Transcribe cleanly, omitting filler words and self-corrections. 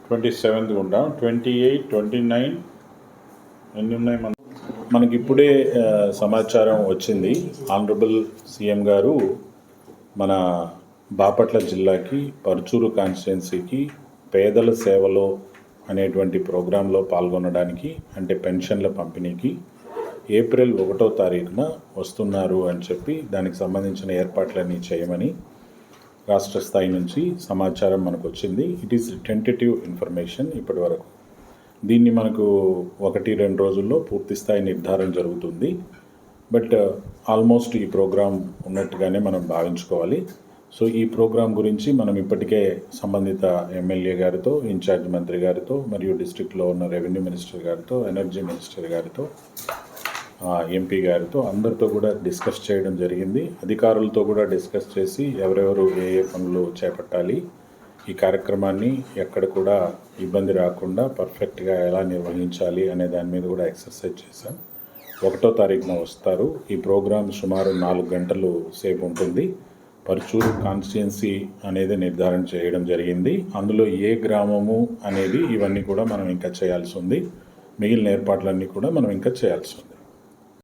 27th ఉంటాం. 28, 29 ఎన్ని ఉన్నాయి మనకి ఇప్పుడే సమాచారం వచ్చింది. ఆనరబుల్ సీఎం గారు మన బాపట్ల జిల్లాకి పరుచూరు కాన్స్టిట్యున్సీకి పేదల సేవలో అనేటువంటి ప్రోగ్రాంలో పాల్గొనడానికి, అంటే పెన్షన్ల పంపిణీకి ఏప్రిల్ 1వ తారీఖున వస్తున్నారు అని చెప్పి దానికి సంబంధించిన ఏర్పాట్లన్నీ చేయమని రాష్ట్ర స్థాయి నుంచి సమాచారం మనకు వచ్చింది. ఇట్ ఈస్ టెంటేటివ్ ఇన్ఫర్మేషన్ ఇప్పటి వరకు. దీన్ని మనకు 1-2 రోజుల్లో పూర్తి స్థాయి నిర్ధారణ జరుగుతుంది. బట్ ఆల్మోస్ట్ ఈ ప్రోగ్రాం ఉన్నట్టుగానే మనం భావించుకోవాలి. సో ఈ ప్రోగ్రాం గురించి మనం ఇప్పటికే సంబంధిత ఎమ్మెల్యే గారితో, ఇన్ఛార్జ్ మంత్రి గారితో, మరియు డిస్ట్రిక్ట్లో ఉన్న రెవెన్యూ మినిస్టర్ గారితో, ఎనర్జీ మినిస్టర్ గారితో, ఎంపీ గారితో అందరితో కూడా డిస్కస్ చేయడం జరిగింది. అధికారులతో కూడా డిస్కస్ చేసి ఎవరెవరు ఏ ఏ పనులు చేపట్టాలి, ఈ కార్యక్రమాన్ని ఎక్కడ కూడా ఇబ్బంది రాకుండా పర్ఫెక్ట్గా ఎలా నిర్వహించాలి అనే దాని మీద కూడా ఎక్సర్సైజ్ చేశాం. 1వ తారీఖున వస్తారు. ఈ ప్రోగ్రాం సుమారు 4 గంటలు సేపు ఉంటుంది. పరుచూరు కాన్స్టిట్యున్సీ అనేది నిర్ధారణ చేయడం జరిగింది. అందులో ఏ గ్రామము అనేది ఇవన్నీ కూడా మనం ఇంకా చేయాల్సి ఉంది. మిగిలిన ఏర్పాట్లన్నీ కూడా మనం ఇంకా చేయాల్సి ఉంది.